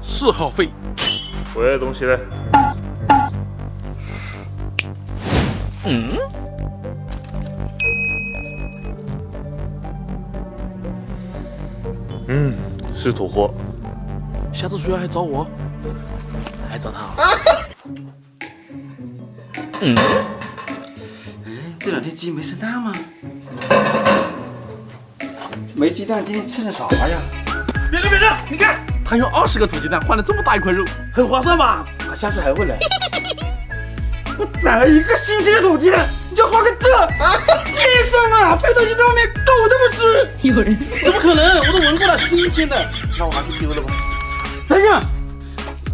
4号费。喂，东西嘞？是土货。下次出来还找我？还找他？这2天鸡没生蛋吗？没鸡蛋，今天吃点啥呀？别哥，你看，他用20个土鸡蛋换了这么大一块肉，很划算吧？他下次还会来。我攒了1个星期的土鸡蛋，你就花个这？天上啊，这个东西在外面狗都不吃。有人怎么可能？我都闻过了，新鲜的。那我拿去丢了吧。等一下，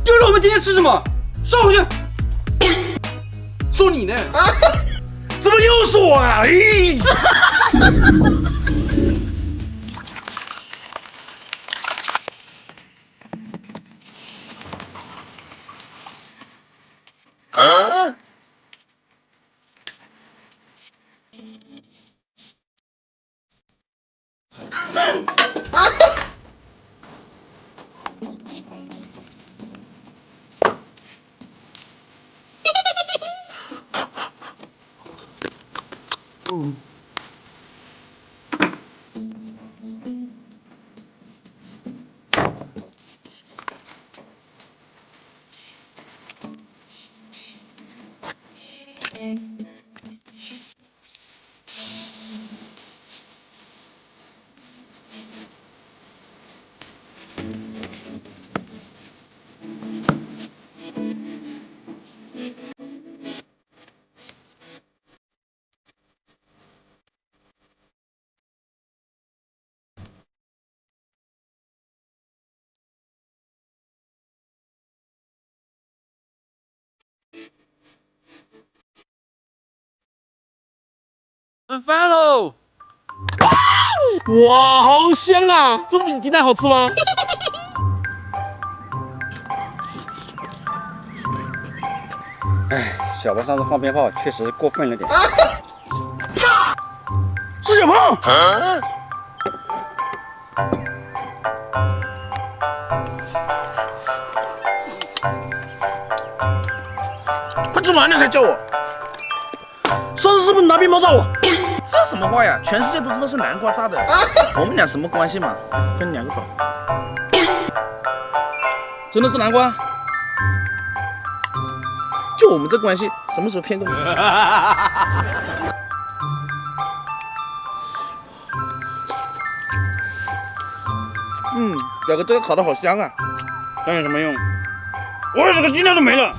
丢了我们今天吃什么？收回去。说你呢？怎么又是我啊？吃饭喽！哇，好香啊！这不比鸡蛋好吃吗？哎，小胖上次放鞭炮确实过分了点。是小胖。快吃完了才叫我。上次是不是拿鞭炮炸我？这什么话呀？全世界都知道是南瓜炸的，我们俩什么关系嘛？分2个枣。真的是南瓜？就我们这关系，什么时候骗过你？表哥这个烤的好香啊！这有什么用？我20个鸡蛋都没了。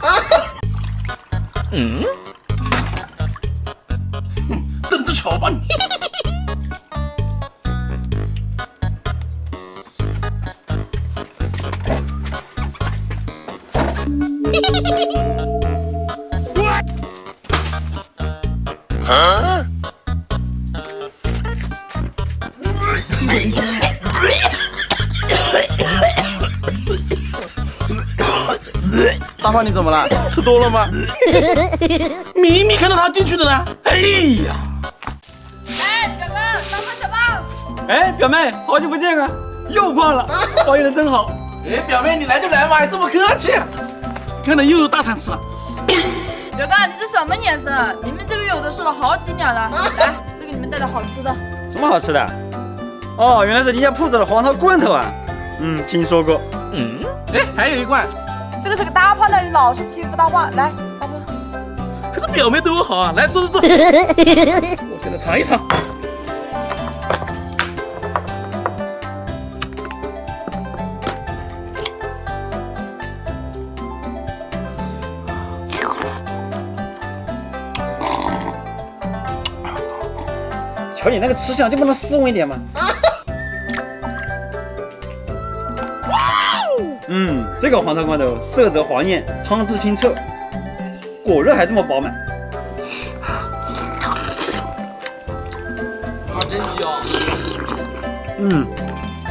等着瞧吧你！大胖，你怎么了？吃多了吗？明明看到他进去的呢！哎呀！哎，表哥，大胖小胖，哎，表妹，好久不见啊，又胖了，保养的真好。哎，表妹，你来就来嘛，还这么客气。看来又有大餐吃了。表哥，你这什么眼神？明明这个月我都瘦了好几两了。来，这个里面带点好吃的。什么好吃的？哦，原来是你家铺子的黄桃罐头啊。听说过。哎，还有一罐，这个是个大胖的，老是欺负大胖。来，大胖。还是表妹对我好啊！来，坐。我现在尝一尝。瞧你那个吃相，就不能斯文一点吗？这个黄桃罐头色泽黄艳，汤汁清澈，果肉还这么饱满。真香。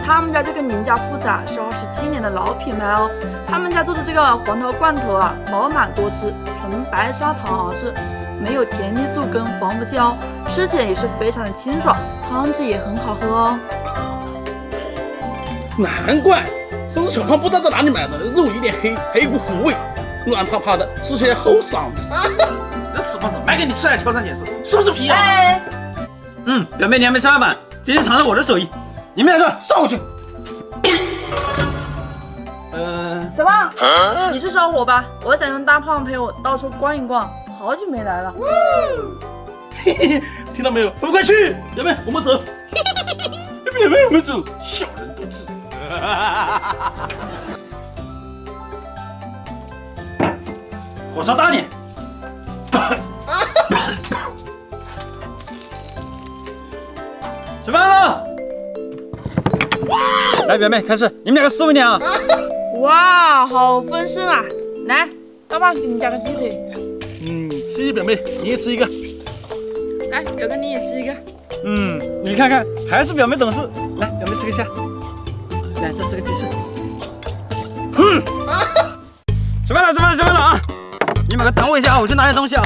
他们家这个林家铺子啊，是27年的老品牌哦。他们家做的这个黄桃罐头啊，饱满多汁，纯白砂糖熬制，没有甜蜜素跟防腐剂哦，吃起来也是非常的清爽，汤汁也很好喝哦。难怪上次小胖不知道在哪里买的，肉有点黑，还有股糊味，软趴趴的，吃起来齁嗓子。这死胖子，买给你吃还挑三拣四，是不是皮啊？哎，表妹你还没吃完饭，今天尝尝我的手艺，你们两个上我去。小胖，你去烧火吧，我想让大胖陪我到处逛一逛，好久没来了。嘿嘿，听到没有？我们快去，表妹，我们走。表妹，我们走，小人得志。火烧大点。吃饭了。来，表妹开始，你们两个斯文点啊。哇，好丰盛啊！来，大胖给你加个鸡腿。谢谢表妹，你也吃一个。来，表哥你也吃一个。你看看，还是表妹懂事。来，表妹吃个虾。来，这是个鸡翅。吃饭了，吃饭了，吃饭了啊！你们两个等我一下啊，我去拿点东西啊。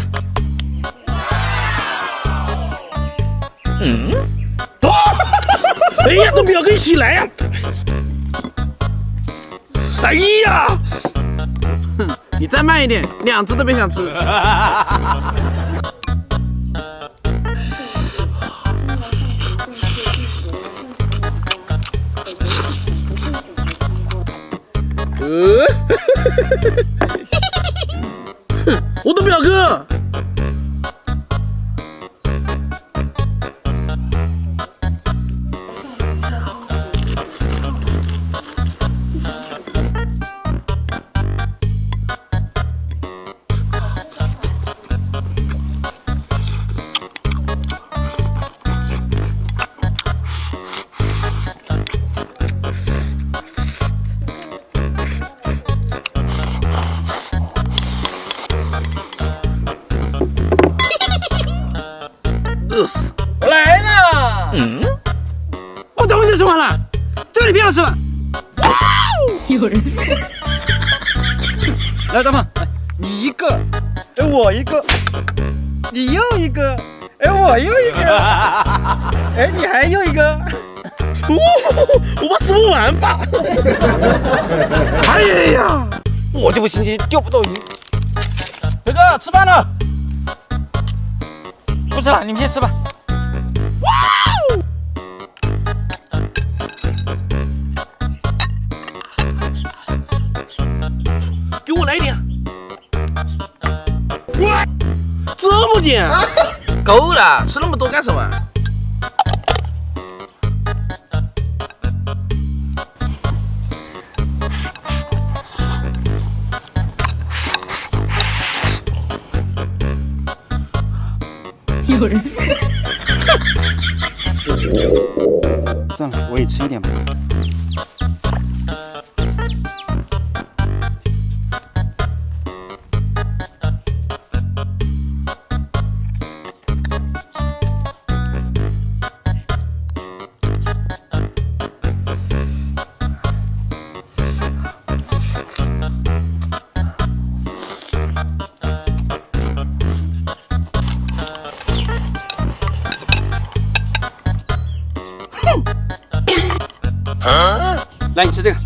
哎呀，都表哥一起来呀！哎呀，你再慢一点，两只都别想吃。我的表哥。饿死！我来了。我等会就吃完了，这里别想吃了。有人。来，大胖，来，你一个，哎，我一个，你又一个，哎，我又一个，哎，你还又一个。我怕吃不完吧？哎呀，我就不信今天钓不到鱼。表哥，吃饭了。不吃了，你们先吃吧。给我来一点。这么点？够了，吃那么多干什么？有人。算了，我也吃一点吧。来，你吃这个。